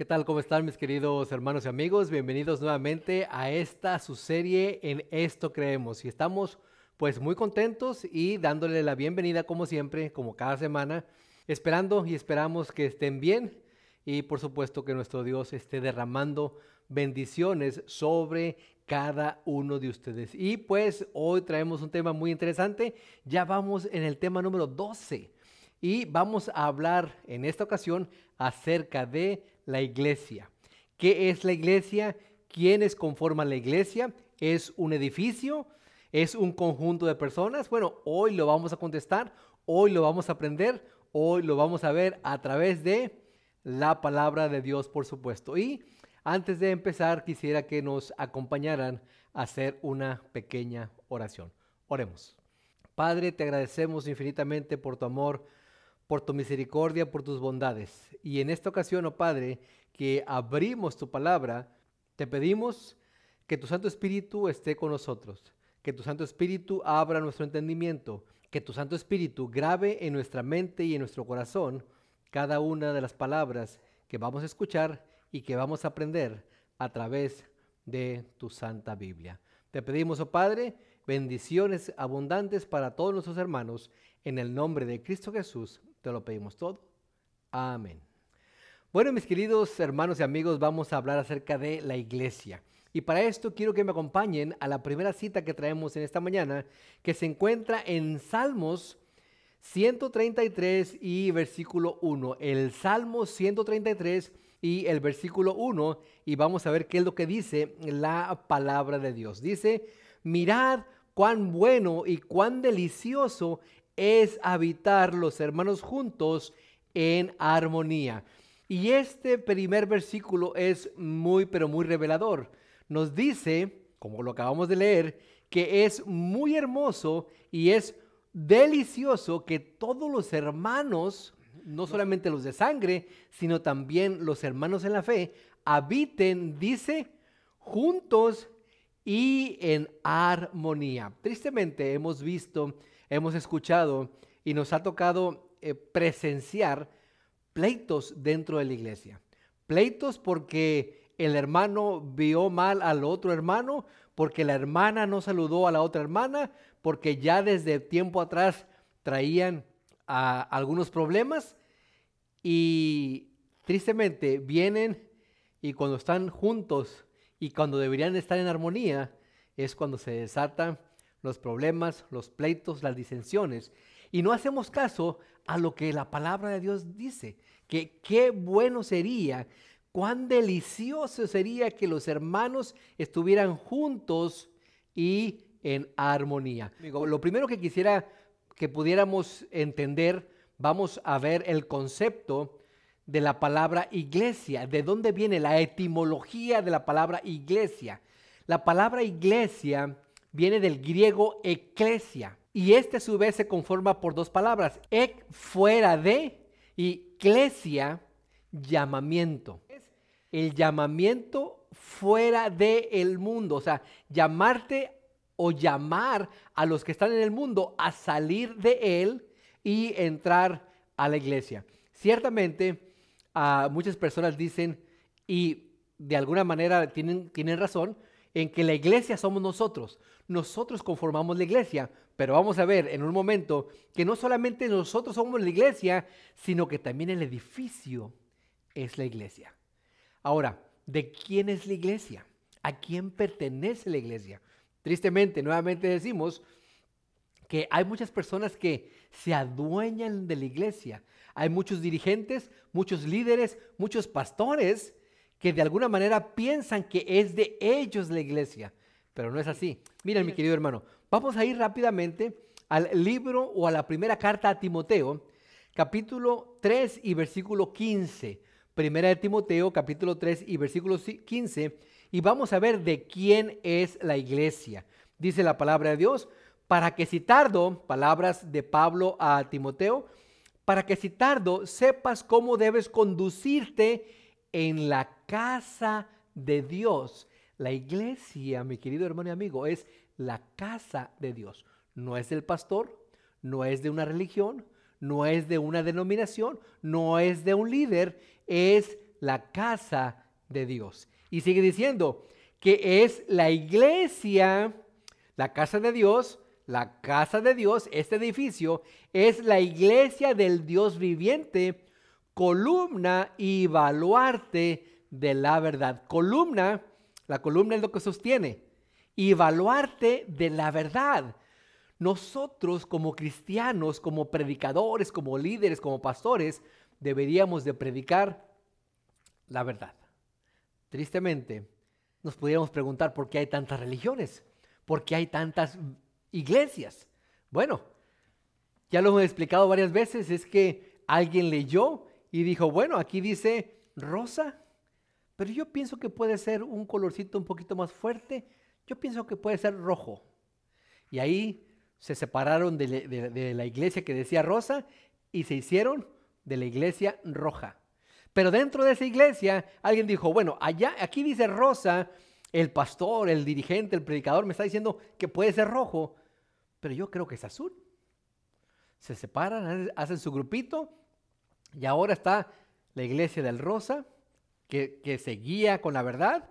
tal? ¿Cómo están mis queridos hermanos y amigos? Bienvenidos nuevamente a esta su serie En Esto Creemos. Y estamos pues muy contentos y dándole la bienvenida como siempre, como cada semana, esperando y esperamos que estén bien y por supuesto que nuestro Dios esté derramando bendiciones sobre cada uno de ustedes. Y pues hoy traemos un tema muy interesante, ya vamos en el tema número 12 y vamos a hablar en esta ocasión acerca de la iglesia. ¿Qué es la iglesia? ¿Quiénes conforman la iglesia? ¿Es un edificio? ¿Es un conjunto de personas? Bueno, hoy lo vamos a contestar, hoy lo vamos a aprender, hoy lo vamos a ver a través de la palabra de Dios, por supuesto. Y antes de empezar, quisiera que nos acompañaran a hacer una pequeña oración. Oremos. Padre, te agradecemos infinitamente por tu amor, por tu misericordia, por tus bondades. Y en esta ocasión, oh Padre, que abrimos tu palabra, te pedimos que tu Santo Espíritu esté con nosotros, que tu Santo Espíritu abra nuestro entendimiento, que tu Santo Espíritu grabe en nuestra mente y en nuestro corazón cada una de las palabras que vamos a escuchar y que vamos a aprender a través de tu Santa Biblia. Te pedimos, oh Padre, bendiciones abundantes para todos nuestros hermanos. En el nombre de Cristo Jesús te lo pedimos todo. Amén. Bueno, mis queridos hermanos y amigos, vamos a hablar acerca de la iglesia. Y para esto quiero que me acompañen a la primera cita que traemos en esta mañana, que se encuentra en Salmos 133 y versículo 1. El Salmo 133 y el versículo 1, y vamos a ver qué es lo que dice la palabra de Dios. Dice: mirad cuán bueno y cuán delicioso es habitar los hermanos juntos en armonía. Y este primer versículo es muy, pero muy revelador. Nos dice, como lo acabamos de leer, que es muy hermoso y es delicioso que todos los hermanos, no solamente los de sangre, sino también los hermanos en la fe, habiten, dice, juntos y en armonía. Tristemente hemos visto, hemos escuchado y nos ha tocado presenciar pleitos dentro de la iglesia. Pleitos porque el hermano vio mal al otro hermano, porque la hermana no saludó a la otra hermana, porque ya desde tiempo atrás traían algunos problemas y tristemente vienen y cuando están juntos y cuando deberían estar en armonía es cuando se desatan los problemas, los pleitos, las disensiones y no hacemos caso a lo que la palabra de Dios dice, que qué bueno sería, cuán delicioso sería que los hermanos estuvieran juntos y en armonía. Lo primero que quisiera que pudiéramos entender, vamos a ver el concepto de la palabra iglesia, de dónde viene la etimología de la palabra iglesia. La palabra iglesia viene del griego eklesia y este a su vez se conforma por dos palabras, ek, fuera de, y klesia, llamamiento. El llamamiento fuera del mundo, o sea, llamarte o llamar a los que están en el mundo a salir de él y entrar a la iglesia. Ciertamente, muchas personas dicen, y de alguna manera tienen razón, en que la iglesia somos nosotros. Nosotros conformamos la iglesia, pero vamos a ver en un momento que no solamente nosotros somos la iglesia, sino que también el edificio es la iglesia. Ahora, ¿de quién es la iglesia? ¿A quién pertenece la iglesia? Tristemente, nuevamente decimos que hay muchas personas que se adueñan de la iglesia. Hay muchos dirigentes, muchos líderes, muchos pastores que de alguna manera piensan que es de ellos la iglesia, pero no es así. Miren, mi querido hermano, vamos a ir rápidamente al libro o a la primera carta a Timoteo, capítulo 3 y versículo 15. Primera de Timoteo, capítulo 3 y versículo 15, y vamos a ver de quién es la iglesia. Dice la palabra de Dios, para que si tardo, palabras de Pablo a Timoteo, para que si tardo sepas cómo debes conducirte en la casa de Dios. La iglesia, mi querido hermano y amigo, es la casa de Dios. No es del pastor, no es de una religión, no es de una denominación, no es de un líder, es la casa de Dios. Y sigue diciendo que es la iglesia, la casa de Dios, este edificio, es la iglesia del Dios viviente, columna y baluarte de la verdad. La columna es lo que sostiene, y baluarte de la verdad. Nosotros como cristianos, como predicadores, como líderes, como pastores, deberíamos de predicar la verdad. Tristemente, nos pudiéramos preguntar por qué hay tantas religiones, por qué hay tantas iglesias. Bueno, ya lo hemos explicado varias veces, es que alguien leyó y dijo, bueno, aquí dice rosa, pero yo pienso que puede ser un colorcito un poquito más fuerte, yo pienso que puede ser rojo. Y ahí se separaron de la iglesia que decía rosa y se hicieron de la iglesia roja. Pero dentro de esa iglesia alguien dijo, bueno, aquí dice rosa, el pastor, el dirigente, el predicador me está diciendo que puede ser rojo, pero yo creo que es azul. Se separan, hacen su grupito y ahora está la iglesia del rosa que se guía con la verdad,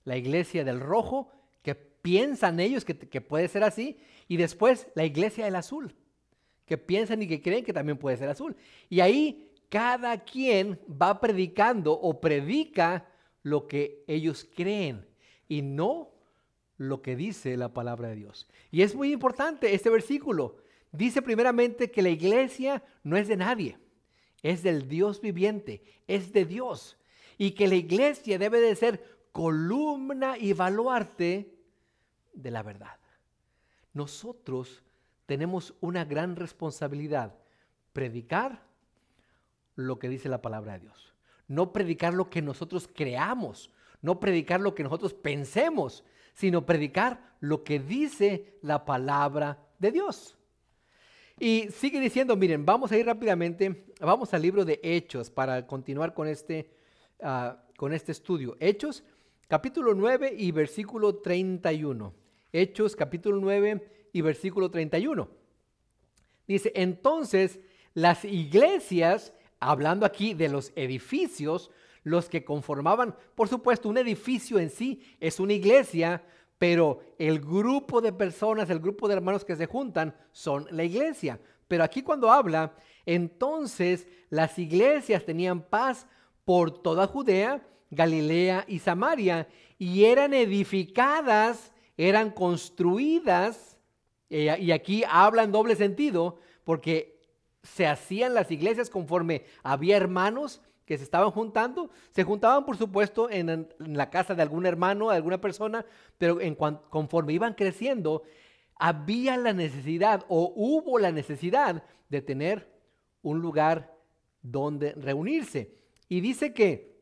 la iglesia del rojo que piensan ellos que puede ser así, y después la iglesia del azul que piensan y que creen que también puede ser azul. Y ahí cada quien va predicando o predica lo que ellos creen y no lo que dice la palabra de Dios. Y es muy importante este versículo. Dice primeramente que la iglesia no es de nadie, es del Dios viviente, es de Dios. Y que la iglesia debe de ser columna y baluarte de la verdad. Nosotros tenemos una gran responsabilidad: predicar lo que dice la palabra de Dios. No predicar lo que nosotros creamos, no predicar lo que nosotros pensemos, sino predicar lo que dice la palabra de Dios. Y sigue diciendo, miren, vamos a ir rápidamente, vamos al libro de Hechos para continuar con este estudio. Hechos, capítulo 9 y versículo 31. Hechos, capítulo 9 y versículo 31. Dice, entonces las iglesias, hablando aquí de los edificios, los que conformaban, por supuesto, un edificio en sí es una iglesia, pero el grupo de personas, el grupo de hermanos que se juntan son la iglesia. Pero aquí cuando habla, entonces las iglesias tenían paz por toda Judea, Galilea y Samaria, y eran edificadas, eran construidas, y aquí habla en doble sentido, porque se hacían las iglesias conforme había hermanos que se estaban juntando. Se juntaban, por supuesto, en la casa de algún hermano, de alguna persona, pero conforme iban creciendo, había la necesidad o hubo la necesidad de tener un lugar donde reunirse. Y dice que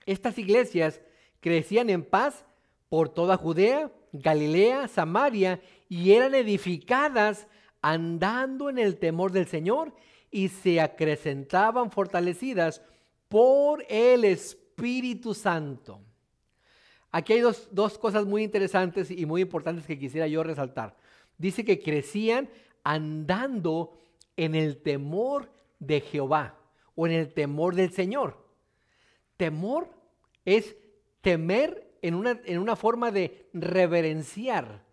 estas iglesias crecían en paz por toda Judea, Galilea, Samaria, y eran edificadas andando en el temor del Señor, y se acrecentaban fortalecidas por el Espíritu Santo. Aquí hay dos cosas muy interesantes y muy importantes que quisiera yo resaltar. Dice que crecían andando en el temor de Jehová o en el temor del Señor. Temor es temer en una forma de reverenciar,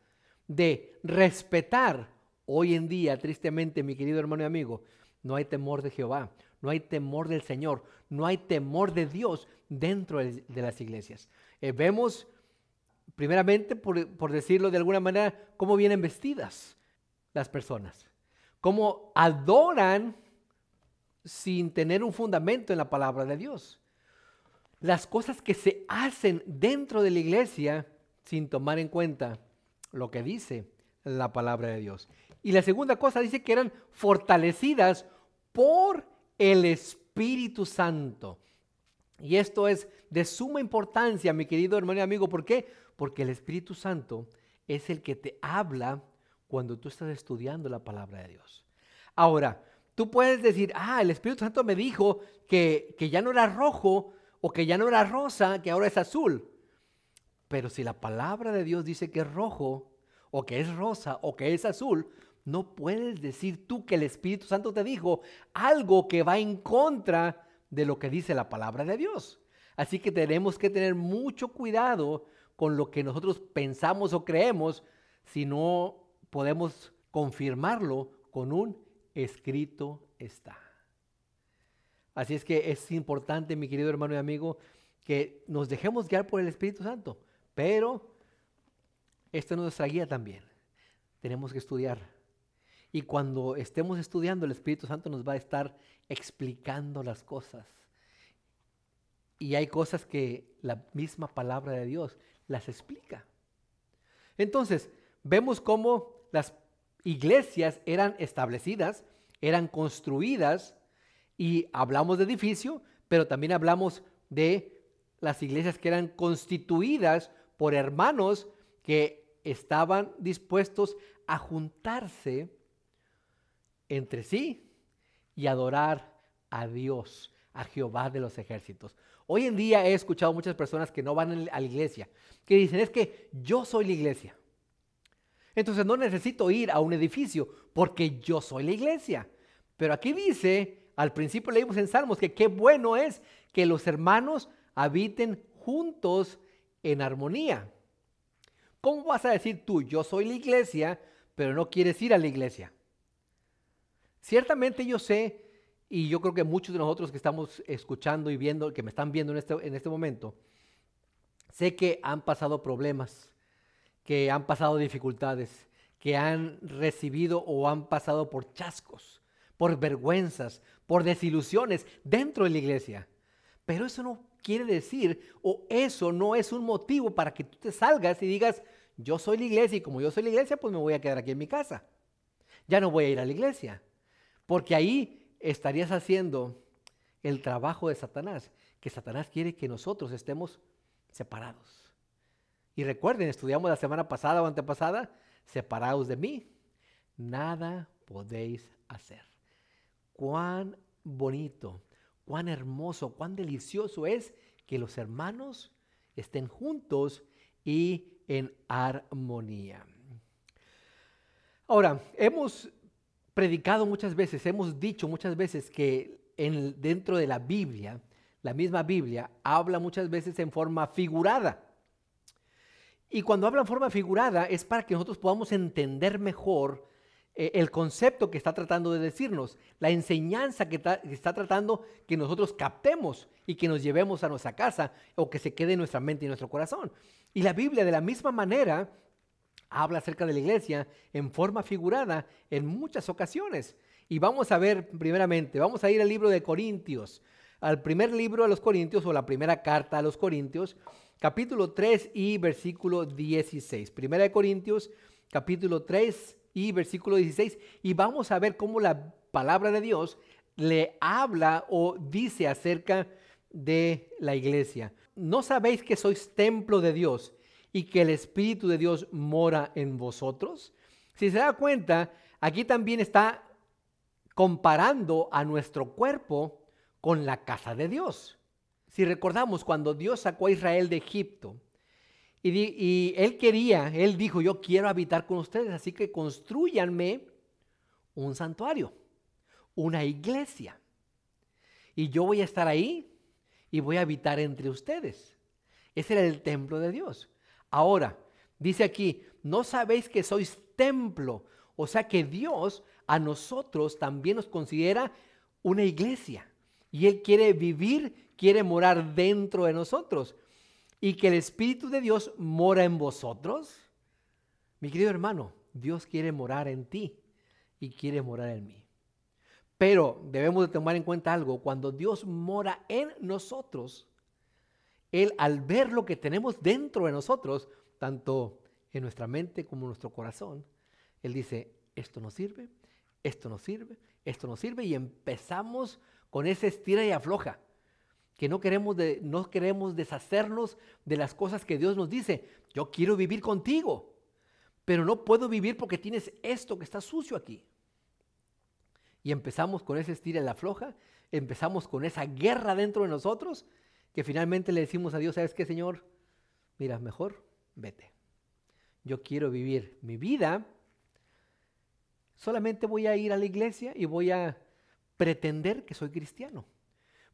de respetar. Hoy en día, tristemente, mi querido hermano y amigo, no hay temor de Jehová, no hay temor del Señor, no hay temor de Dios dentro de las iglesias. Vemos, primeramente, por decirlo de alguna manera, cómo vienen vestidas las personas, cómo adoran sin tener un fundamento en la palabra de Dios. Las cosas que se hacen dentro de la iglesia sin tomar en cuenta lo que dice la palabra de Dios. Y la segunda cosa dice que eran fortalecidas por el Espíritu Santo. Y esto es de suma importancia, mi querido hermano y amigo. ¿Por qué? Porque el Espíritu Santo es el que te habla cuando tú estás estudiando la palabra de Dios. Ahora, tú puedes decir, el Espíritu Santo me dijo que ya no era rojo o que ya no era rosa, que ahora es azul. Pero si la palabra de Dios dice que es rojo o que es rosa o que es azul, no puedes decir tú que el Espíritu Santo te dijo algo que va en contra de lo que dice la palabra de Dios. Así que tenemos que tener mucho cuidado con lo que nosotros pensamos o creemos si no podemos confirmarlo con un escrito está. Así es que es importante, mi querido hermano y amigo, que nos dejemos guiar por el Espíritu Santo, pero esta es nuestra guía también. Tenemos que estudiar. Y cuando estemos estudiando, el Espíritu Santo nos va a estar explicando las cosas. Y hay cosas que la misma palabra de Dios las explica. Entonces, vemos cómo las iglesias eran establecidas, eran construidas, y hablamos de edificio, pero también hablamos de las iglesias que eran constituidas por hermanos que estaban dispuestos a juntarse entre sí y adorar a Dios, a Jehová de los ejércitos. Hoy en día he escuchado muchas personas que no van a la iglesia, que dicen, es que yo soy la iglesia. Entonces no necesito ir a un edificio porque yo soy la iglesia. Pero aquí dice, al principio leímos en Salmos que qué bueno es que los hermanos habiten juntos en armonía. ¿Cómo vas a decir tú, yo soy la iglesia, pero no quieres ir a la iglesia? Ciertamente yo sé, y yo creo que muchos de nosotros que estamos escuchando y viendo, que me están viendo en este momento, sé que han pasado problemas, que han pasado dificultades, que han recibido o han pasado por chascos, por vergüenzas, por desilusiones dentro de la iglesia. Pero eso no quiere decir, o eso no es un motivo para que tú te salgas y digas, yo soy la iglesia y como yo soy la iglesia, pues me voy a quedar aquí en mi casa. Ya no voy a ir a la iglesia. Porque ahí estarías haciendo el trabajo de Satanás, que Satanás quiere que nosotros estemos separados. Y recuerden, estudiamos la semana pasada o antepasada, separados de mí, nada podéis hacer. Cuán bonito, cuán hermoso, cuán delicioso es que los hermanos estén juntos y en armonía. Ahora, hemos predicado muchas veces, hemos dicho muchas veces que dentro de la Biblia, la misma Biblia, habla muchas veces en forma figurada. Y cuando habla en forma figurada es para que nosotros podamos entender mejor el concepto que está tratando de decirnos, la enseñanza que está tratando que nosotros captemos y que nos llevemos a nuestra casa o que se quede en nuestra mente y en nuestro corazón. Y la Biblia de la misma manera habla acerca de la iglesia en forma figurada en muchas ocasiones. Y vamos a ver primeramente, vamos a ir al libro de Corintios, al primer libro de los Corintios o la primera carta a los Corintios, capítulo 3 y versículo 16. Primera de Corintios, capítulo 3 y versículo 16. Y vamos a ver cómo la palabra de Dios le habla o dice acerca de la iglesia. ¿No sabéis que sois templo de Dios y que el Espíritu de Dios mora en vosotros? Si se da cuenta, aquí también está comparando a nuestro cuerpo con la casa de Dios. Si recordamos, cuando Dios sacó a Israel de Egipto, y Él dijo, yo quiero habitar con ustedes, así que construyanme un santuario, una iglesia. Y yo voy a estar ahí y voy a habitar entre ustedes. Ese era el templo de Dios. Ahora, dice aquí, ¿no sabéis que sois templo? O sea que Dios a nosotros también nos considera una iglesia. Y Él quiere vivir, quiere morar dentro de nosotros. Y que el Espíritu de Dios mora en vosotros. Mi querido hermano, Dios quiere morar en ti y quiere morar en mí. Pero debemos de tomar en cuenta algo. Cuando Dios mora en nosotros, Él, al ver lo que tenemos dentro de nosotros, tanto en nuestra mente como en nuestro corazón, Él dice, esto no sirve, esto no sirve, esto no sirve, y empezamos con ese estira y afloja, que no queremos deshacernos de las cosas que Dios nos dice. Yo quiero vivir contigo, pero no puedo vivir porque tienes esto que está sucio aquí. Y empezamos con ese estira y afloja, empezamos con esa guerra dentro de nosotros, que finalmente le decimos a Dios, ¿sabes qué, Señor? Mira, mejor vete. Yo quiero vivir mi vida, solamente voy a ir a la iglesia y voy a pretender que soy cristiano.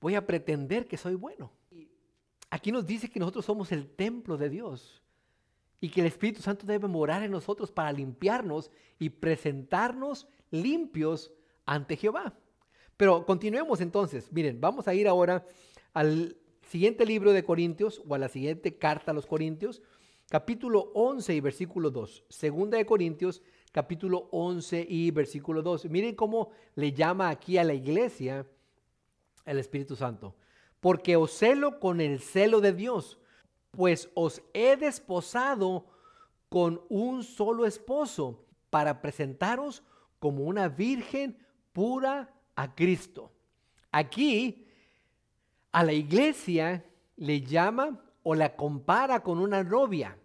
Voy a pretender que soy bueno. aquí nos dice que nosotros somos el templo de Dios y que el Espíritu Santo debe morar en nosotros para limpiarnos y presentarnos limpios ante Jehová. Pero continuemos entonces. Miren, vamos a ir ahora al siguiente libro de Corintios, o a la siguiente carta a los Corintios, capítulo 11 y versículo 2. Segunda de Corintios, capítulo 11 y versículo 2. Miren cómo le llama aquí a la iglesia el Espíritu Santo. Porque os celo con el celo de Dios, pues os he desposado con un solo esposo, para presentaros como una virgen pura a Cristo. Aquí a la iglesia le llama o la compara con una novia,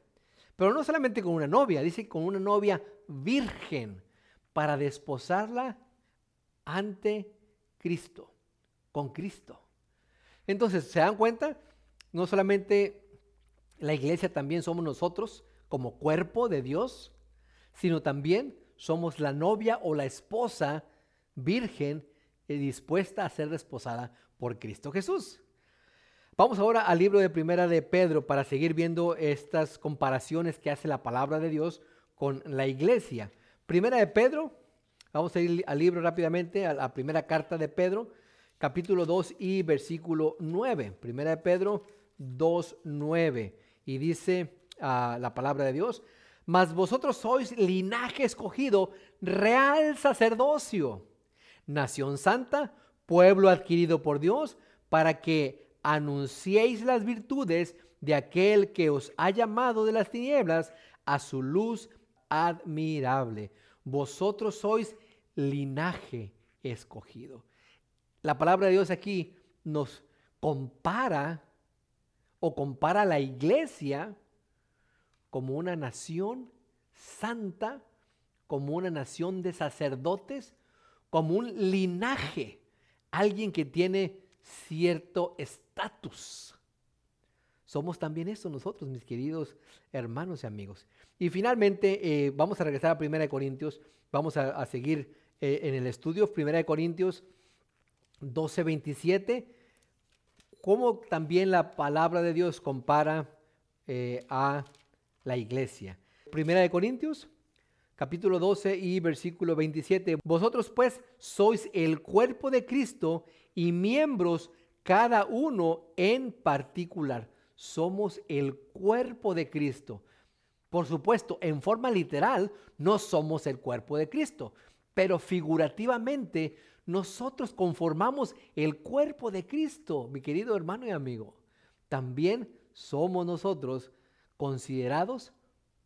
pero no solamente con una novia, dice con una novia virgen, para desposarla ante Cristo, con Cristo. Entonces, ¿se dan cuenta? No solamente la iglesia, también somos nosotros como cuerpo de Dios, sino también somos la novia o la esposa virgen dispuesta a ser desposada por Cristo Jesús. Vamos ahora al libro de Primera de Pedro para seguir viendo estas comparaciones que hace la palabra de Dios con la iglesia. Primera de Pedro, vamos a ir al libro rápidamente, a la primera carta de Pedro, capítulo 2 y versículo 9. Primera de Pedro 2, 9. Y dice la palabra de Dios: mas vosotros sois linaje escogido, real sacerdocio, nación santa, pueblo adquirido por Dios, para que anunciéis las virtudes de aquel que os ha llamado de las tinieblas a su luz admirable. Vosotros sois linaje escogido. La palabra de Dios aquí nos compara a la iglesia como una nación santa, como una nación de sacerdotes, como un linaje, alguien que tiene cierto estatus. Somos también eso nosotros, mis queridos hermanos y amigos. Y finalmente vamos a regresar a 1 Corintios, vamos a seguir en el estudio. 1 Corintios 12:27, cómo también la palabra de Dios compara a la iglesia. 1 Corintios capítulo 12 y versículo 27. Vosotros pues sois el cuerpo de Cristo y miembros cada uno en particular. Somos el cuerpo de Cristo. Por supuesto, en forma literal no somos el cuerpo de Cristo, pero figurativamente nosotros conformamos el cuerpo de Cristo, mi querido hermano y amigo. También somos nosotros considerados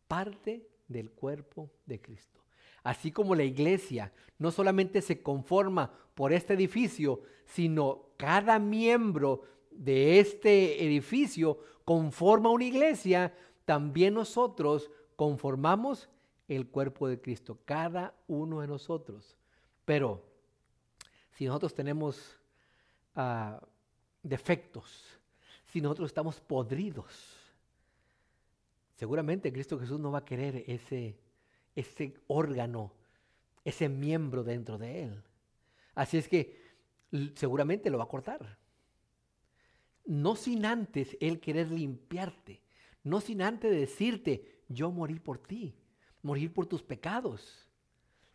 parte del cuerpo de Cristo. Así como la iglesia no solamente se conforma por este edificio, sino cada miembro de este edificio conforma una iglesia, también nosotros conformamos el cuerpo de Cristo, cada uno de nosotros. Pero si nosotros tenemos defectos, si nosotros estamos podridos, seguramente Cristo Jesús no va a querer ese órgano, ese miembro dentro de él. Así es que seguramente lo va a cortar. No sin antes él querer limpiarte, no sin antes decirte: yo morí por ti, morir por tus pecados.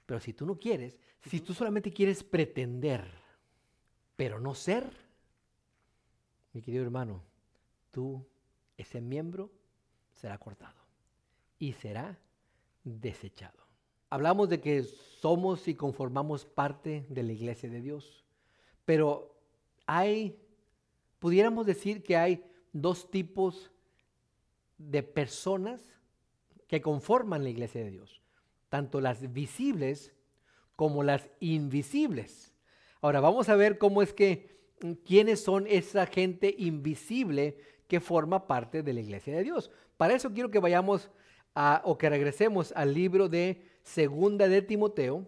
Pero si tú no quieres, si tú solamente quieres pretender, pero no ser, mi querido hermano, ese miembro será cortado y será desechado. Hablamos de que somos y conformamos parte de la iglesia de Dios, pero pudiéramos decir que hay dos tipos de personas que conforman la iglesia de Dios, tanto las visibles como las invisibles. Ahora vamos a ver quiénes son esa gente invisible que forma parte de la iglesia de Dios. Para eso quiero que vayamos que regresemos al libro de Segunda de Timoteo,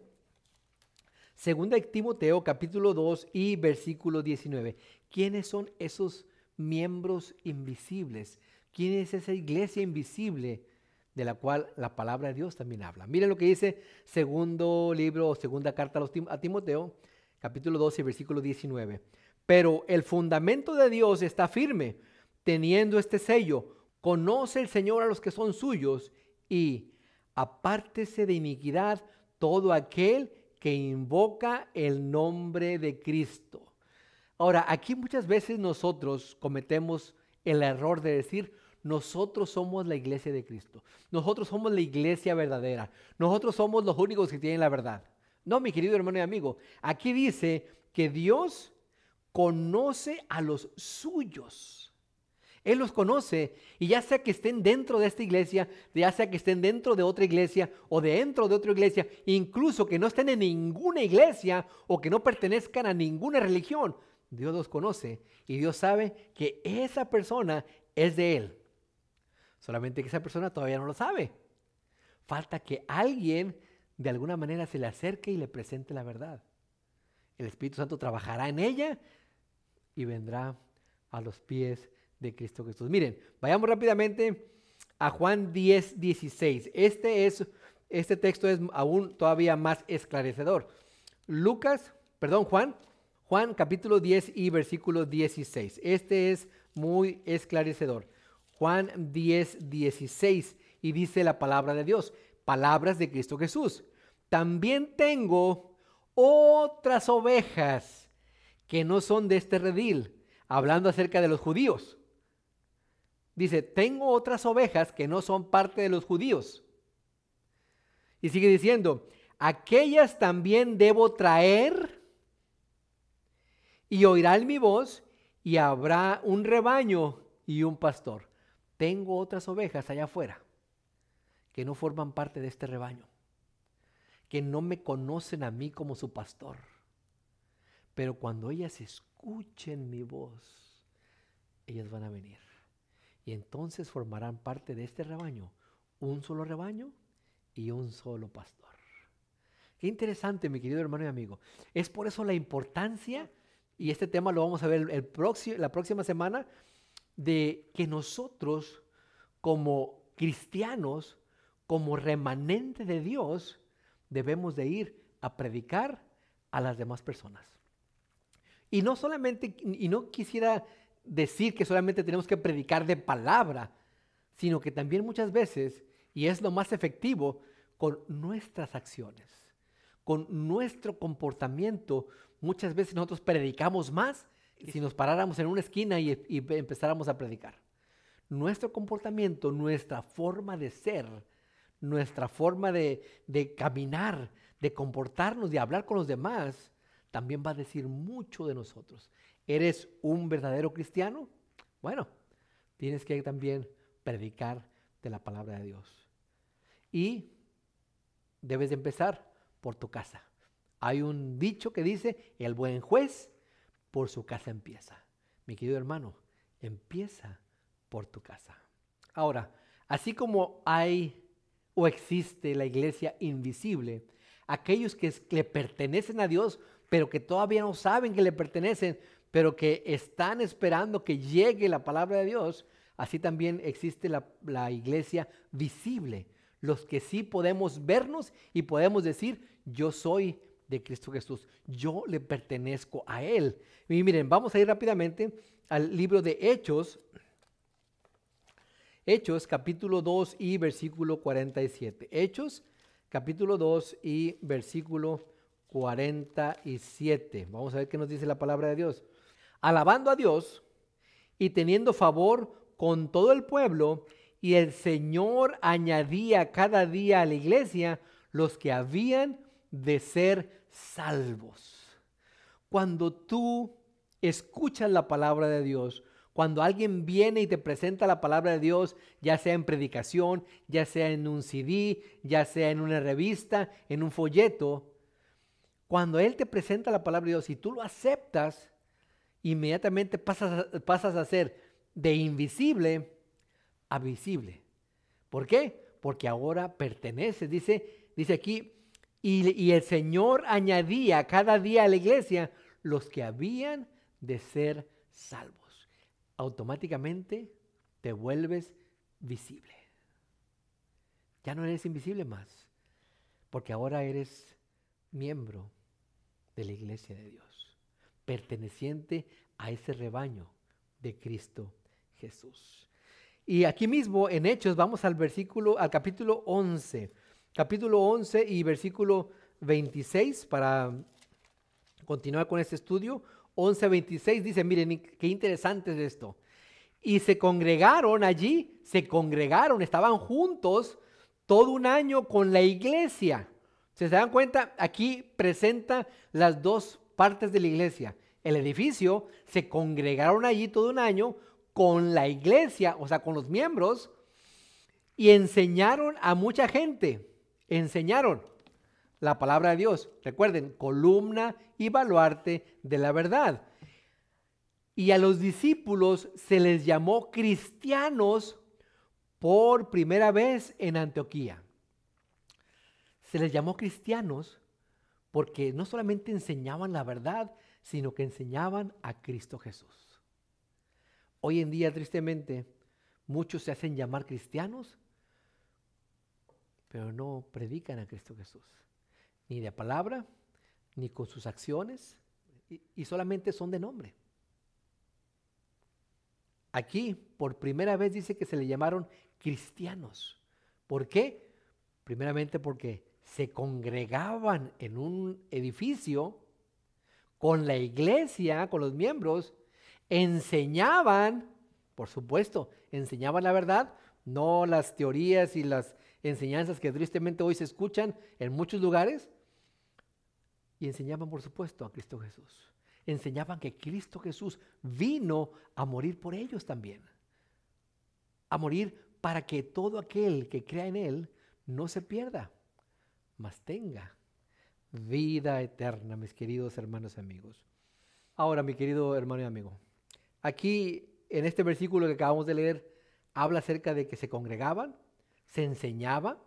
capítulo 2 y versículo 19. ¿Quiénes son esos miembros invisibles? ¿Quién es esa iglesia invisible de la cual la palabra de Dios también habla? Miren lo que dice segunda carta a Timoteo, capítulo 2 y versículo 19. Pero el fundamento de Dios está firme, teniendo este sello, conoce el Señor a los que son suyos y apártese de iniquidad todo aquel que invoca el nombre de Cristo. Ahora, aquí muchas veces nosotros cometemos el error de decir, nosotros somos la iglesia de Cristo, nosotros somos la iglesia verdadera, nosotros somos los únicos que tienen la verdad. No, mi querido hermano y amigo, aquí dice que Dios conoce a los suyos. Él los conoce, y ya sea que estén dentro de esta iglesia, ya sea que estén dentro de otra iglesia o dentro de otra iglesia, incluso que no estén en ninguna iglesia o que no pertenezcan a ninguna religión, Dios los conoce y Dios sabe que esa persona es de Él. Solamente que esa persona todavía no lo sabe. Falta que alguien de alguna manera se le acerque y le presente la verdad. El Espíritu Santo trabajará en ella y vendrá a los pies de Cristo Jesús. Miren, vayamos rápidamente a Juan 10, 16. Este texto es aún todavía más esclarecedor. Juan capítulo 10 y versículo 16. Este es muy esclarecedor. Juan 10, 16, y dice la palabra de Dios, palabras de Cristo Jesús. También tengo otras ovejas que no son de este redil, hablando acerca de los judíos. Dice, tengo otras ovejas que no son parte de los judíos. Y sigue diciendo, aquellas también debo traer y oirán mi voz y habrá un rebaño y un pastor. Tengo otras ovejas allá afuera que no forman parte de este rebaño, que no me conocen a mí como su pastor. Pero cuando ellas escuchen mi voz, ellas van a venir. Y entonces formarán parte de este rebaño, un solo rebaño y un solo pastor. Qué interesante, mi querido hermano y amigo. Es por eso la importancia, y este tema lo vamos a ver la próxima semana, de que nosotros como cristianos, como remanente de Dios, debemos de ir a predicar a las demás personas. Y no quisiera decir que solamente tenemos que predicar de palabra, sino que también muchas veces, y es lo más efectivo, con nuestras acciones, con nuestro comportamiento. Muchas veces nosotros predicamos más que si nos paráramos en una esquina y empezáramos a predicar. Nuestro comportamiento, nuestra forma de ser, nuestra forma de caminar, de comportarnos, de hablar con los demás, también va a decir mucho de nosotros. ¿Eres un verdadero cristiano? Bueno, tienes que también predicar de la palabra de Dios. Y debes de empezar por tu casa. Hay un dicho que dice, el buen juez por su casa empieza. Mi querido hermano, empieza por tu casa. Ahora, así como hay o existe la iglesia invisible, aquellos que le pertenecen a Dios, pero que todavía no saben que le pertenecen, pero que están esperando que llegue la palabra de Dios, así también existe la iglesia visible, los que sí podemos vernos y podemos decir, yo soy de Cristo Jesús, yo le pertenezco a Él. Y miren, vamos a ir rápidamente al libro de Hechos capítulo 2 y versículo 47. Hechos capítulo 2 y versículo 47. Vamos a ver qué nos dice la palabra de Dios. Alabando a Dios y teniendo favor con todo el pueblo, y el Señor añadía cada día a la iglesia los que habían de ser salvos. Cuando tú escuchas la palabra de Dios, cuando alguien viene y te presenta la palabra de Dios, ya sea en predicación, ya sea en un CD, ya sea en una revista, en un folleto, cuando Él te presenta la palabra de Dios y tú lo aceptas, inmediatamente pasas a ser de invisible a visible. ¿Por qué? Porque ahora perteneces. Dice aquí, y el Señor añadía cada día a la iglesia los que habían de ser salvos. Automáticamente te vuelves visible. Ya no eres invisible más, porque ahora eres miembro de la iglesia de Dios, perteneciente a ese rebaño de Cristo Jesús. Y aquí mismo en Hechos vamos al capítulo 11. Capítulo 11 y versículo 26 para continuar con este estudio. 11:26 dice, miren qué interesante es esto. Y se congregaron allí, estaban juntos todo un año con la iglesia. ¿Se dan cuenta? Aquí presenta las dos partes de la iglesia. El edificio, se congregaron allí todo un año con la iglesia, o sea, con los miembros, y enseñaron a mucha gente. Enseñaron la palabra de Dios. Recuerden, columna y baluarte de la verdad. Y a los discípulos se les llamó cristianos por primera vez en Antioquía. Se les llamó cristianos porque no solamente enseñaban la verdad, sino que enseñaban a Cristo Jesús. Hoy en día, tristemente, muchos se hacen llamar cristianos, pero no predican a Cristo Jesús. Ni de palabra, ni con sus acciones, y solamente son de nombre. Aquí, por primera vez, dice que se le llamaron cristianos. ¿Por qué? Primeramente porque se congregaban en un edificio con la iglesia, con los miembros, enseñaban, por supuesto, enseñaban la verdad, no las teorías y las enseñanzas que tristemente hoy se escuchan en muchos lugares, y enseñaban, por supuesto, a Cristo Jesús. Enseñaban que Cristo Jesús vino a morir por ellos también. A morir para que todo aquel que crea en Él no se pierda, mas tenga vida eterna, mis queridos hermanos y amigos. Ahora, mi querido hermano y amigo, aquí en este versículo que acabamos de leer, habla acerca de que se congregaban, se enseñaba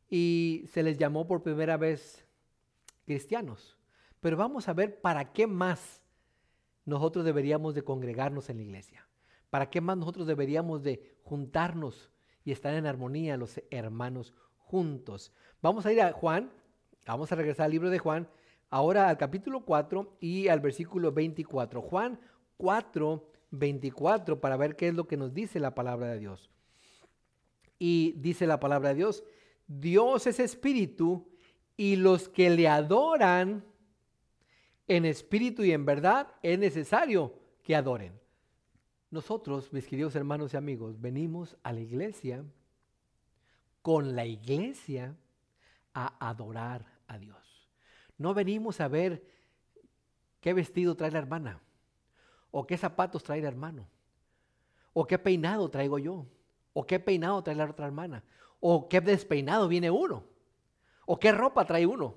y se les llamó por primera vez cristianos. Pero vamos a ver para qué más nosotros deberíamos de congregarnos en la iglesia. ¿Para qué más nosotros deberíamos de juntarnos y estar en armonía los hermanos juntos? Vamos a ir a Juan, vamos a regresar al libro de Juan, ahora al capítulo 4 y al versículo 24. Juan 4:24, para ver qué es lo que nos dice la palabra de Dios. Y dice la palabra de Dios, Dios es espíritu y los que le adoran en espíritu y en verdad es necesario que adoren. Nosotros, mis queridos hermanos y amigos, venimos a la iglesia, con la iglesia, a adorar a Dios. No venimos a ver qué vestido trae la hermana, o qué zapatos trae el hermano, o qué peinado traigo yo, o qué peinado trae la otra hermana, o qué despeinado viene uno, o qué ropa trae uno.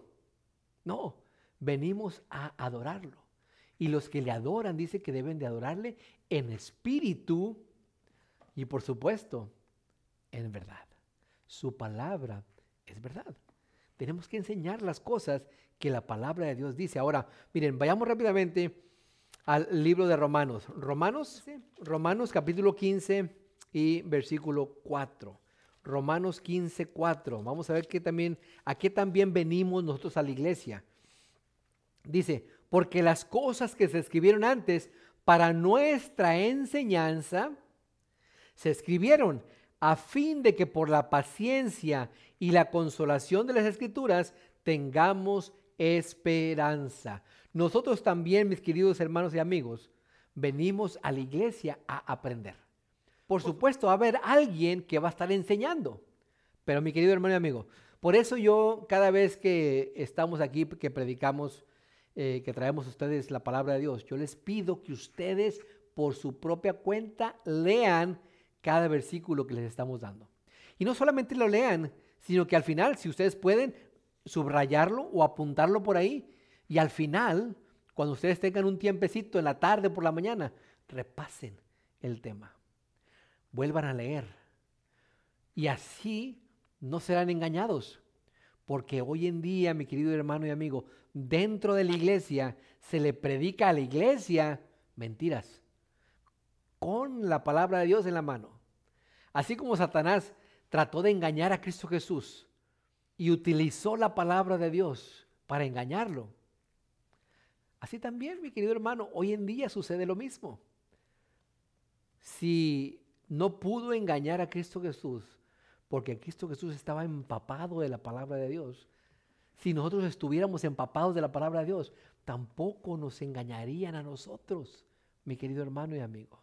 No, venimos a adorarlo. Y los que le adoran, dice que deben de adorarle en espíritu y, por supuesto, en verdad. Su palabra es verdad. Tenemos que enseñar las cosas que la palabra de Dios dice. Ahora, miren, vayamos rápidamente al libro de Romanos. Romanos capítulo 15 y versículo 4. Romanos 15:4. Vamos a ver a qué también venimos nosotros a la iglesia. Dice, porque las cosas que se escribieron antes para nuestra enseñanza, se escribieron a fin de que por la paciencia y la consolación de las Escrituras tengamos esperanza. Nosotros también, mis queridos hermanos y amigos, venimos a la iglesia a aprender. Por supuesto, va a haber alguien que va a estar enseñando. Pero mi querido hermano y amigo, por eso yo cada vez que estamos aquí, que predicamos, que traemos a ustedes la palabra de Dios, yo les pido que ustedes por su propia cuenta lean cada versículo que les estamos dando. Y no solamente lo lean, sino que al final, si ustedes pueden, subrayarlo o apuntarlo por ahí. Y al final, cuando ustedes tengan un tiempecito en la tarde o por la mañana, repasen el tema. Vuelvan a leer. Y así no serán engañados. Porque hoy en día, mi querido hermano y amigo, dentro de la iglesia se le predica a la iglesia mentiras con la palabra de Dios en la mano. Así como Satanás trató de engañar a Cristo Jesús y utilizó la palabra de Dios para engañarlo. Así también, mi querido hermano, hoy en día sucede lo mismo. si no pudo engañar a Cristo Jesús, porque Cristo Jesús estaba empapado de la palabra de Dios, si nosotros estuviéramos empapados de la palabra de Dios, tampoco nos engañarían a nosotros, mi querido hermano y amigo.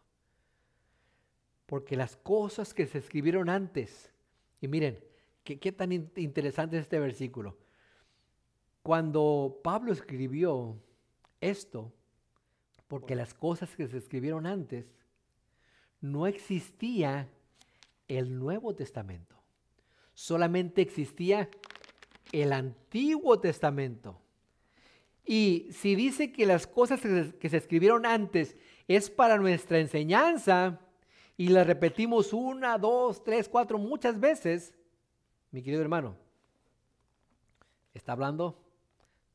Porque las cosas que se escribieron antes, y miren, qué tan interesante es este versículo. Cuando Pablo escribió esto, porque las cosas que se escribieron antes, no existía el Nuevo Testamento. Solamente existía el Antiguo Testamento. Y si dice que las cosas que se escribieron antes es para nuestra enseñanza, y las repetimos 1, 2, 3, 4 muchas veces, mi querido hermano, está hablando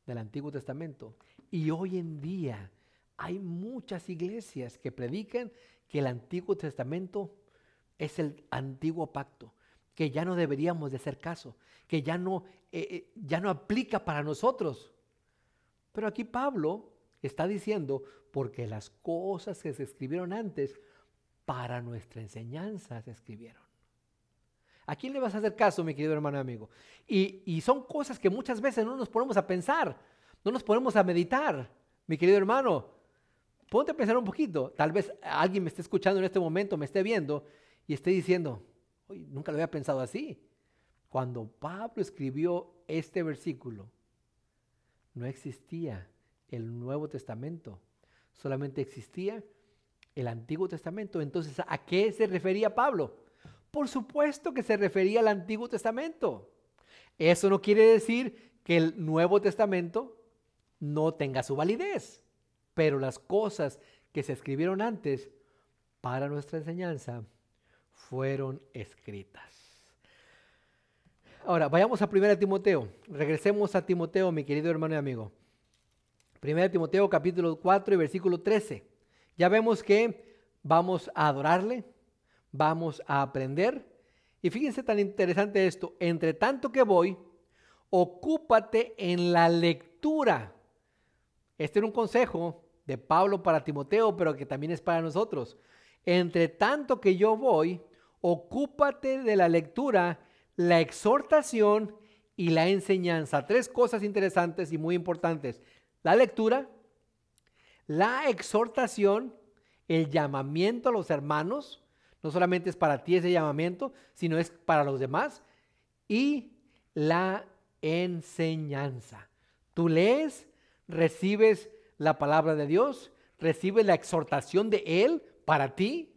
del Antiguo Testamento. Y hoy en día hay muchas iglesias que predican que el Antiguo Testamento es el antiguo pacto, que ya no deberíamos de hacer caso, que ya no aplica para nosotros. Pero aquí Pablo está diciendo, porque las cosas que se escribieron antes, para nuestra enseñanza se escribieron. ¿A quién le vas a hacer caso, mi querido hermano y amigo? Y son cosas que muchas veces no nos ponemos a pensar, no nos ponemos a meditar, mi querido hermano. Ponte a pensar un poquito. Tal vez alguien me esté escuchando en este momento, me esté viendo y esté diciendo, oye, nunca lo había pensado así. Cuando Pablo escribió este versículo, no existía el Nuevo Testamento, solamente existía el Antiguo Testamento. Entonces, ¿a qué se refería Pablo? Por supuesto que se refería al Antiguo Testamento. Eso no quiere decir que el Nuevo Testamento no tenga su validez, pero las cosas que se escribieron antes para nuestra enseñanza fueron escritas. Ahora, vayamos a 1 Timoteo. Regresemos a Timoteo, mi querido hermano y amigo. 1 Timoteo capítulo 4 y versículo 13. Ya vemos que vamos a adorarle, vamos a aprender. Y fíjense tan interesante esto. Entre tanto que voy, ocúpate en la lectura. Este era un consejo de Pablo para Timoteo, pero que también es para nosotros. Entre tanto que yo voy, ocúpate de la lectura, la exhortación y la enseñanza. 3 cosas interesantes y muy importantes. La lectura, la exhortación, el llamamiento a los hermanos. No solamente es para ti ese llamamiento, sino es para los demás. Y la enseñanza. Tú lees, recibes la palabra de Dios, recibes la exhortación de Él para ti,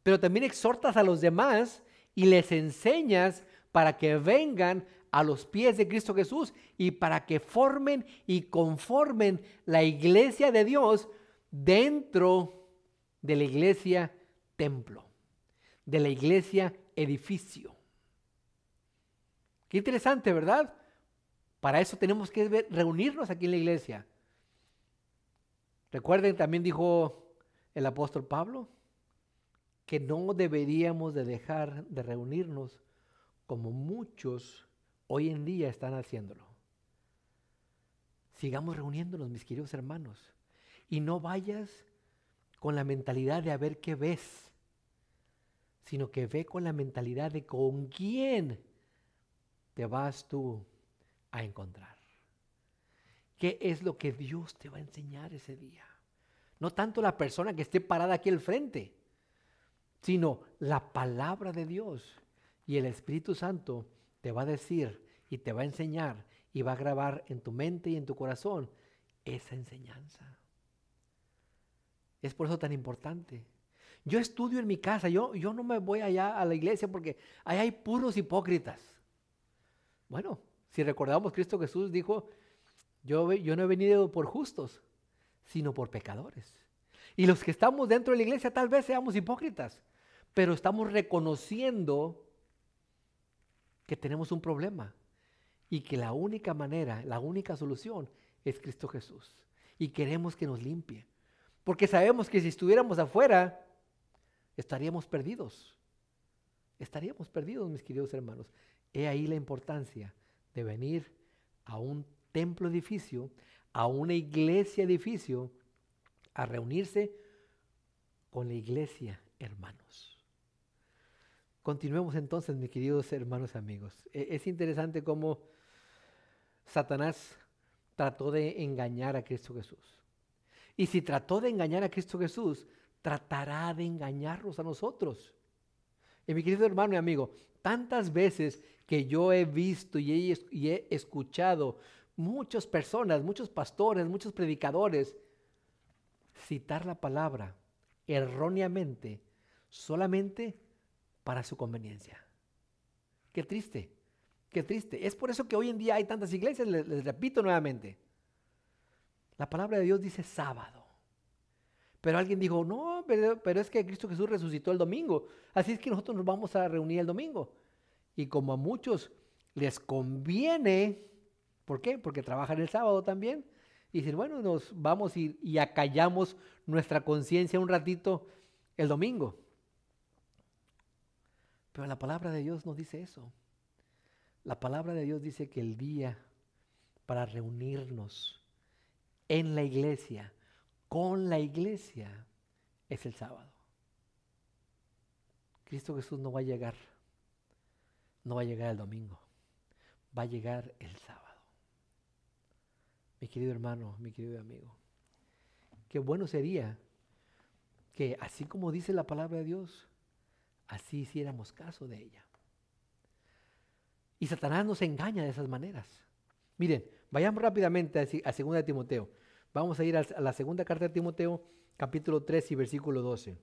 pero también exhortas a los demás y les enseñas para que vengan a los pies de Cristo Jesús y para que formen y conformen la iglesia de Dios dentro de la iglesia templo, de la iglesia edificio. Qué interesante, ¿verdad? Para eso tenemos que reunirnos aquí en la iglesia. Recuerden, también dijo el apóstol Pablo que no deberíamos de dejar de reunirnos como muchos hoy en día están haciéndolo. Sigamos reuniéndonos, mis queridos hermanos, y no vayas con la mentalidad de a ver qué ves, sino que ve con la mentalidad de con quién te vas tú a encontrar. ¿Qué es lo que Dios te va a enseñar ese día? No tanto la persona que esté parada aquí al frente, sino la palabra de Dios. Y el Espíritu Santo te va a decir y te va a enseñar y va a grabar en tu mente y en tu corazón esa enseñanza. Es por eso tan importante. Yo estudio en mi casa, yo no me voy allá a la iglesia porque allá hay puros hipócritas. Bueno, si recordamos, Cristo Jesús dijo, yo no he venido por justos, sino por pecadores. Y los que estamos dentro de la iglesia tal vez seamos hipócritas, pero estamos reconociendo que tenemos un problema y que la única manera, la única solución es Cristo Jesús. Y queremos que nos limpie, porque sabemos que si estuviéramos afuera, estaríamos perdidos. Estaríamos perdidos, mis queridos hermanos. He ahí la importancia de venir a un templo edificio, a una iglesia edificio, a reunirse con la iglesia hermanos. Continuemos entonces, mis queridos hermanos y amigos. Es interesante cómo Satanás trató de engañar a Cristo Jesús. Y si trató de engañar a Cristo Jesús, tratará de engañarnos a nosotros. Y mi querido hermano y amigo, tantas veces que yo he visto y he escuchado muchas personas, muchos pastores, muchos predicadores citar la palabra erróneamente, solamente para su conveniencia. Qué triste, qué triste. Es por eso que hoy en día hay tantas iglesias, les repito nuevamente. La palabra de Dios dice sábado. Pero alguien dijo, no, pero es que Cristo Jesús resucitó el domingo. Así es que nosotros nos vamos a reunir el domingo. Y como a muchos les conviene, ¿por qué? Porque trabajan el sábado también. Y dicen, bueno, nos vamos y acallamos nuestra conciencia un ratito el domingo. Pero la palabra de Dios no dice eso. La palabra de Dios dice que el día para reunirnos en la iglesia, con la iglesia, es el sábado. Cristo Jesús no va a llegar el domingo, va a llegar el sábado. Mi querido hermano, mi querido amigo, qué bueno sería que así como dice la palabra de Dios, así hiciéramos caso de ella. Y Satanás nos engaña de esas maneras. Miren, vayamos rápidamente a 2 de Timoteo. Vamos a ir a la segunda carta de Timoteo, capítulo 3 y versículo 12.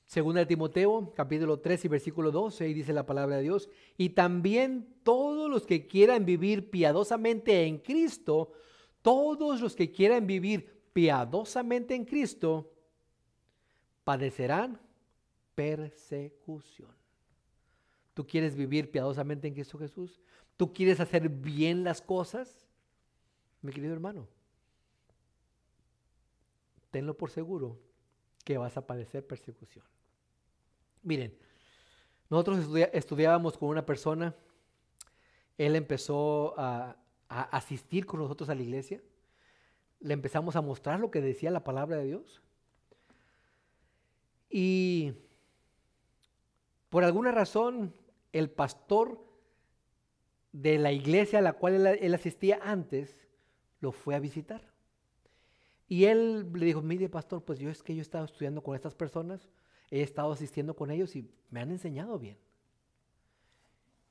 Segunda de Timoteo, capítulo 3 y versículo 12, y dice la palabra de Dios, y también todos los que quieran vivir piadosamente en Cristo, todos los que quieran vivir piadosamente en Cristo, padecerán persecución. ¿Tú quieres vivir piadosamente en Cristo Jesús? ¿Tú quieres hacer bien las cosas? Mi querido hermano, tenlo por seguro que vas a padecer persecución. Miren, nosotros estudiábamos con una persona, él empezó a asistir con nosotros a la iglesia, le empezamos a mostrar lo que decía la palabra de Dios y por alguna razón el pastor de la iglesia a la cual él asistía antes lo fue a visitar. Y él le dijo, mire pastor, pues yo he estado estudiando con estas personas, he estado asistiendo con ellos y me han enseñado bien.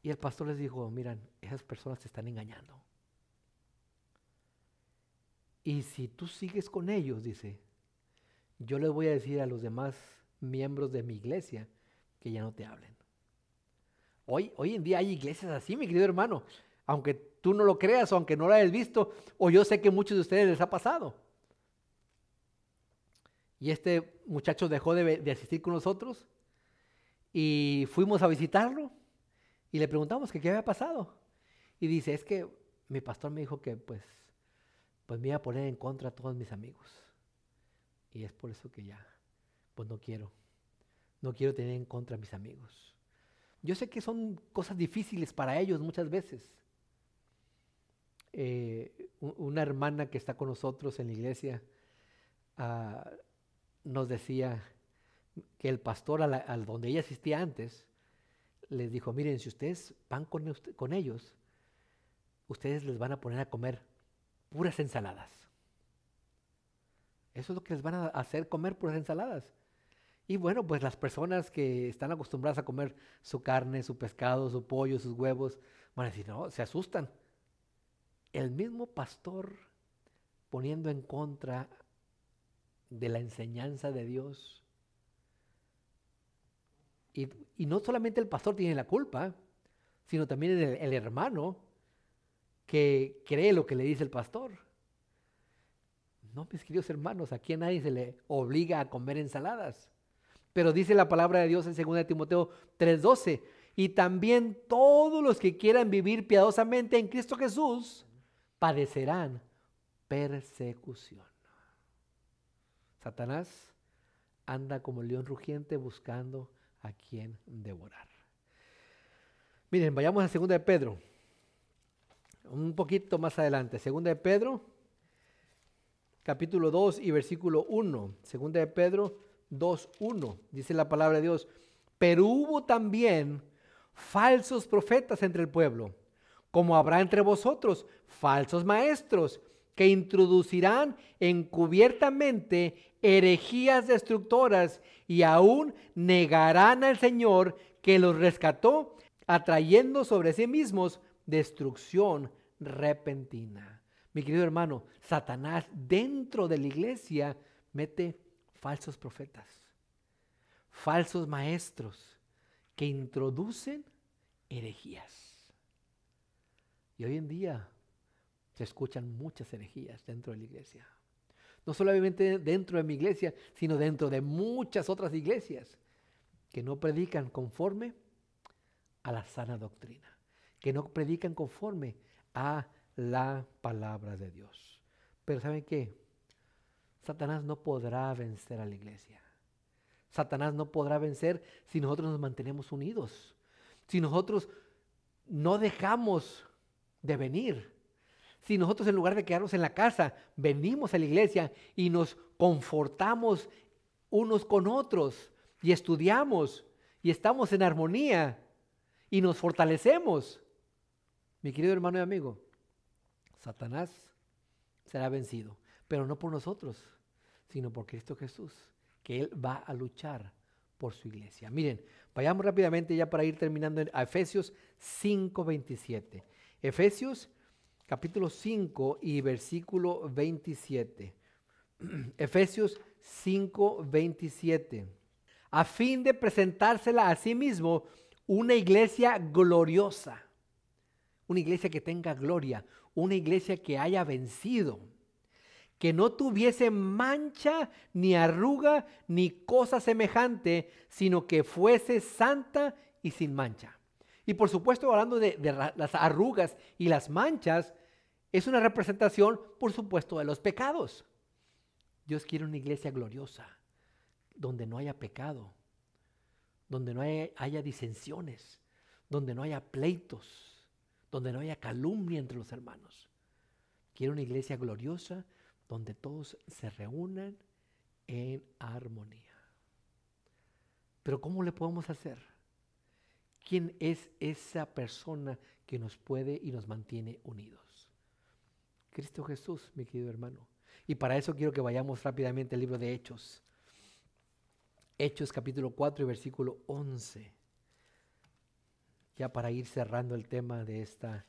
Y el pastor les dijo, miran, esas personas te están engañando. Y si tú sigues con ellos, dice, yo les voy a decir a los demás miembros de mi iglesia que ya no te hablen. Hoy en día hay iglesias así, mi querido hermano, aunque tú no lo creas o aunque no lo hayas visto, o yo sé que a muchos de ustedes les ha pasado. Y este muchacho dejó de asistir con nosotros y fuimos a visitarlo y le preguntamos que qué había pasado. Y dice, es que mi pastor me dijo que pues me iba a poner en contra a todos mis amigos. Y es por eso que ya, pues no quiero tener en contra a mis amigos. Yo sé que son cosas difíciles para ellos muchas veces. Una hermana que está con nosotros en la iglesia nos decía que el pastor al donde ella asistía antes les dijo, miren, si ustedes van con ellos, ustedes les van a poner a comer puras ensaladas. Eso es lo que les van a hacer, comer puras ensaladas. Y bueno, pues las personas que están acostumbradas a comer su carne, su pescado, su pollo, sus huevos, van a decir, no, se asustan. El mismo pastor poniendo en contra de la enseñanza de Dios. Y no solamente el pastor tiene la culpa, sino también el hermano que cree lo que le dice el pastor. No, mis queridos hermanos, aquí a nadie se le obliga a comer ensaladas. Pero dice la palabra de Dios en 2 Timoteo 3:12, y también todos los que quieran vivir piadosamente en Cristo Jesús padecerán persecución. Satanás anda como león rugiente buscando a quien devorar. Miren, vayamos a 2 de Pedro. Un poquito más adelante. 2 de Pedro, capítulo 2 y versículo 1. 2 de Pedro 2:1. Dice la palabra de Dios: pero hubo también falsos profetas entre el pueblo, como habrá entre vosotros falsos maestros, que introducirán encubiertamente herejías destructoras y aún negarán al Señor que los rescató, atrayendo sobre sí mismos destrucción repentina. Mi querido hermano, Satanás dentro de la iglesia mete falsos profetas, falsos maestros que introducen herejías. Y hoy en día se escuchan muchas herejías dentro de la iglesia. No solamente dentro de mi iglesia, sino dentro de muchas otras iglesias que no predican conforme a la sana doctrina, que no predican conforme a la palabra de Dios. Pero ¿saben qué? Satanás no podrá vencer a la iglesia. Satanás no podrá vencer si nosotros nos mantenemos unidos, si nosotros no dejamos de venir, si nosotros en lugar de quedarnos en la casa, venimos a la iglesia y nos confortamos unos con otros y estudiamos y estamos en armonía y nos fortalecemos. Mi querido hermano y amigo, Satanás será vencido, pero no por nosotros, sino por Cristo Jesús, que Él va a luchar por su iglesia. Miren, vayamos rápidamente ya para ir terminando a Efesios 5:27. Efesios capítulo 5 y versículo 27. Efesios 5:27. A fin de presentársela a sí mismo una iglesia gloriosa, una iglesia que tenga gloria, una iglesia que haya vencido, que no tuviese mancha, ni arruga, ni cosa semejante, sino que fuese santa y sin mancha. Y por supuesto, hablando de las arrugas y las manchas, es una representación, por supuesto, de los pecados. Dios quiere una iglesia gloriosa, donde no haya pecado, donde no haya disensiones, donde no haya pleitos, donde no haya calumnia entre los hermanos. Quiere una iglesia gloriosa, donde todos se reúnan en armonía. Pero ¿cómo le podemos hacer? ¿Quién es esa persona que nos puede y nos mantiene unidos? Cristo Jesús, mi querido hermano. Y para eso quiero que vayamos rápidamente al libro de Hechos. Hechos capítulo 4 y versículo 11. Ya para ir cerrando el tema de esta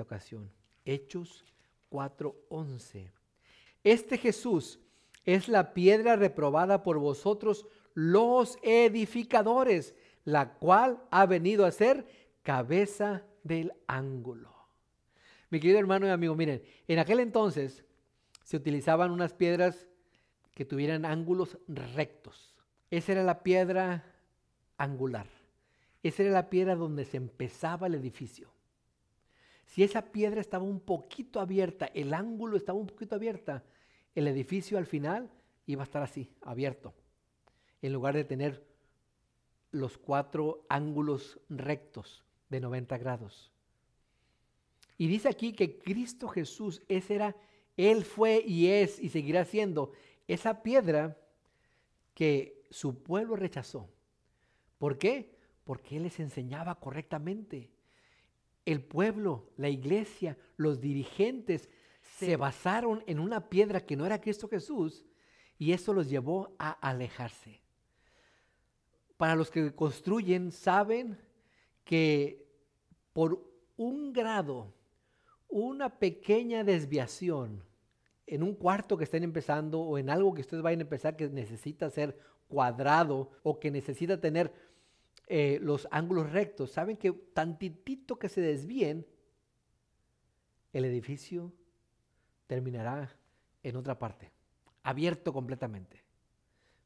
ocasión. Hechos 4:11. Este Jesús es la piedra reprobada por vosotros los edificadores, la cual ha venido a ser cabeza del ángulo. Mi querido hermano y amigo, miren, en aquel entonces se utilizaban unas piedras que tuvieran ángulos rectos. Esa era la piedra angular. Esa era la piedra donde se empezaba el edificio. Si esa piedra estaba un poquito abierta, el ángulo estaba un poquito abierta, el edificio al final iba a estar así, abierto, en lugar de tener los 4 ángulos rectos de 90 grados. Y dice aquí que Cristo Jesús, Él fue y es y seguirá siendo esa piedra que su pueblo rechazó. ¿Por qué? Porque Él les enseñaba correctamente. El pueblo, la iglesia, los dirigentes se basaron en una piedra que no era Cristo Jesús y eso los llevó a alejarse. Para los que construyen saben que por un grado, una pequeña desviación en un cuarto que estén empezando o en algo que ustedes vayan a empezar que necesita ser cuadrado o que necesita tener los ángulos rectos, saben que tantitito que se desvíen, el edificio terminará en otra parte, abierto completamente.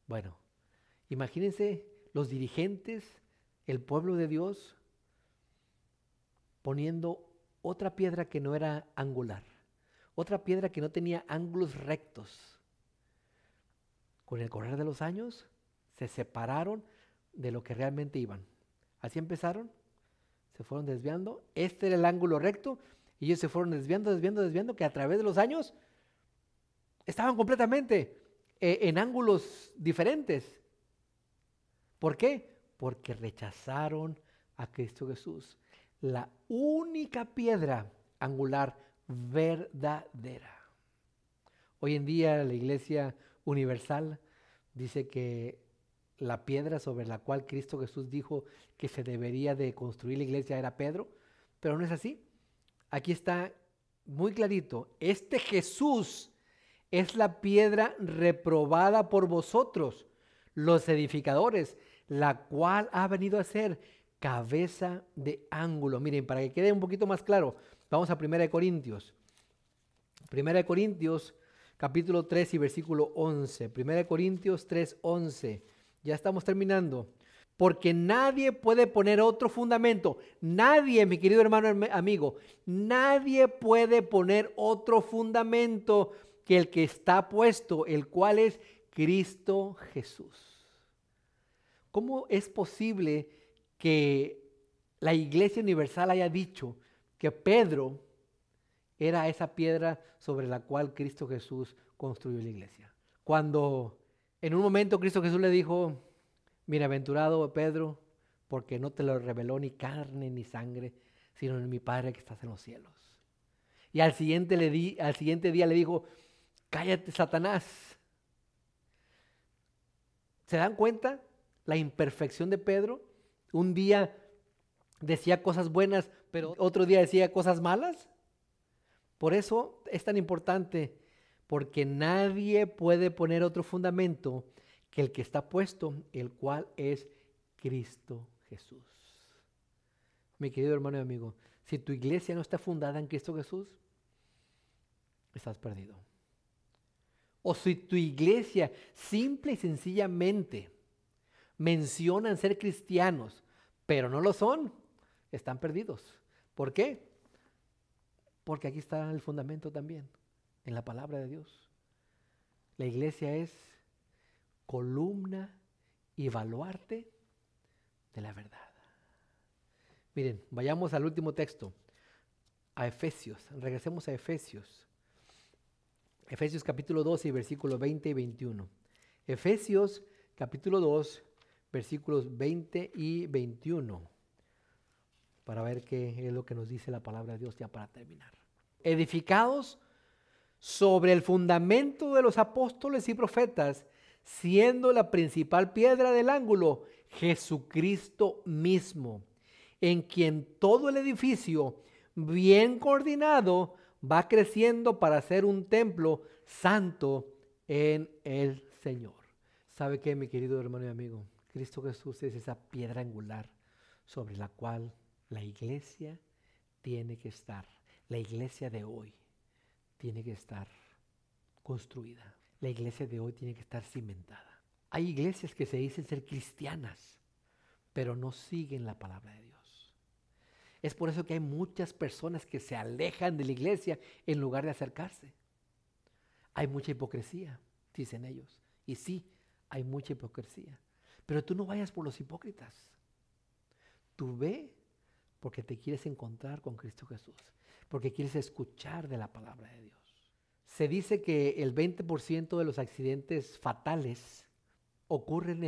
Bueno, imagínense los dirigentes, el pueblo de Dios, poniendo otra piedra que no era angular, otra piedra que no tenía ángulos rectos. Con el correr de los años, se separaron de lo que realmente iban. Así empezaron, se fueron desviando. Este era el ángulo recto y ellos se fueron desviando, que a través de los años estaban completamente en ángulos diferentes. ¿Por qué? Porque rechazaron a Cristo Jesús, la única piedra angular verdadera. Hoy en día la Iglesia Universal dice que la piedra sobre la cual Cristo Jesús dijo que se debería de construir la iglesia era Pedro, pero no es así. Aquí está muy clarito, este Jesús es la piedra reprobada por vosotros, los edificadores, la cual ha venido a ser cabeza de ángulo. Miren, para que quede un poquito más claro, vamos a 1 Corintios. 1 Corintios capítulo 3 y versículo 11. 1 Corintios 3, 11. Ya estamos terminando. Porque nadie puede poner otro fundamento. Nadie, mi querido hermano, amigo, nadie puede poner otro fundamento que el que está puesto, el cual es Cristo Jesús. ¿Cómo es posible que la Iglesia Universal haya dicho que Pedro era esa piedra sobre la cual Cristo Jesús construyó la iglesia? Cuando en un momento Cristo Jesús le dijo: bienaventurado Pedro, porque no te lo reveló ni carne ni sangre, sino en mi Padre que estás en los cielos. Y al siguiente día le dijo: cállate, Satanás. ¿Se dan cuenta la imperfección de Pedro? Un día decía cosas buenas, pero otro día decía cosas malas. Por eso es tan importante, porque nadie puede poner otro fundamento que el que está puesto, el cual es Cristo Jesús. Mi querido hermano y amigo, si tu iglesia no está fundada en Cristo Jesús, estás perdido. O si tu iglesia simple y sencillamente mencionan ser cristianos, pero no lo son, están perdidos. ¿Por qué? Porque aquí está el fundamento también, en la palabra de Dios. La iglesia es columna y baluarte de la verdad. Miren, vayamos al último texto, a Efesios. Regresemos a Efesios. Efesios capítulo 2 y versículos 20 y 21. Efesios capítulo 2, versículos 20 y 21. Para ver qué es lo que nos dice la palabra de Dios ya para terminar. Edificados sobre el fundamento de los apóstoles y profetas, siendo la principal piedra del ángulo Jesucristo mismo, en quien todo el edificio, bien coordinado, va creciendo para ser un templo santo en el Señor. ¿Sabe qué, mi querido hermano y amigo? Cristo Jesús es esa piedra angular sobre la cual la iglesia tiene que estar. La iglesia de hoy tiene que estar construida. La iglesia de hoy tiene que estar cimentada. Hay iglesias que se dicen ser cristianas, pero no siguen la palabra de Dios. Es por eso que hay muchas personas que se alejan de la iglesia en lugar de acercarse. Hay mucha hipocresía, dicen ellos. Y sí, hay mucha hipocresía. Pero tú no vayas por los hipócritas. Tú ve porque te quieres encontrar con Cristo Jesús, porque quieres escuchar de la palabra de Dios. Se dice que el 20% de los accidentes fatales ocurren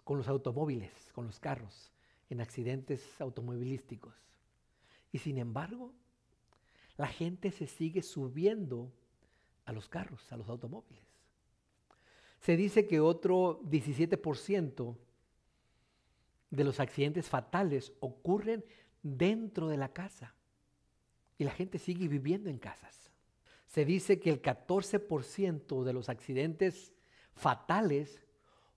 con los automóviles, con los carros, en accidentes automovilísticos. Y sin embargo, la gente se sigue subiendo a los carros, a los automóviles. Se dice que otro 17% de los accidentes fatales ocurren dentro de la casa y la gente sigue viviendo en casas. Se dice que el 14% de los accidentes fatales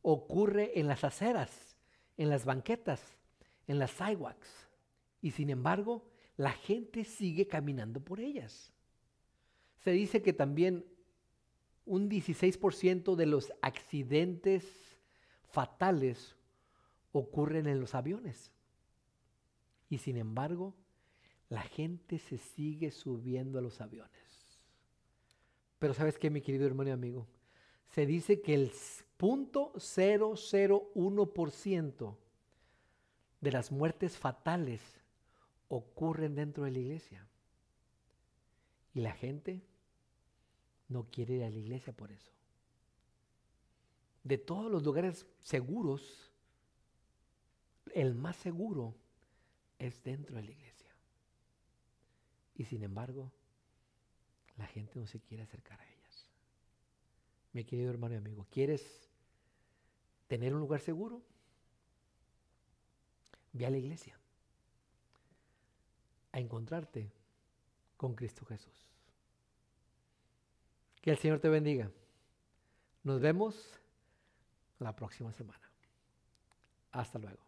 ocurre en las aceras, en las banquetas, en las sidewalks, y sin embargo la gente sigue caminando por ellas. Se dice que también un 16% de los accidentes fatales ocurren en los aviones. Y sin embargo, la gente se sigue subiendo a los aviones. Pero ¿sabes qué, mi querido hermano y amigo? Se dice que el 0.001% de las muertes fatales ocurren dentro de la iglesia. Y la gente no quiere ir a la iglesia por eso. de todos los lugares seguros, el más seguro es dentro de la iglesia. Y sin embargo, la gente no se quiere acercar a ellas. Mi querido hermano y amigo, ¿quieres tener un lugar seguro? Ve a la iglesia a encontrarte con Cristo Jesús. Que el Señor te bendiga. Nos vemos la próxima semana. Hasta luego.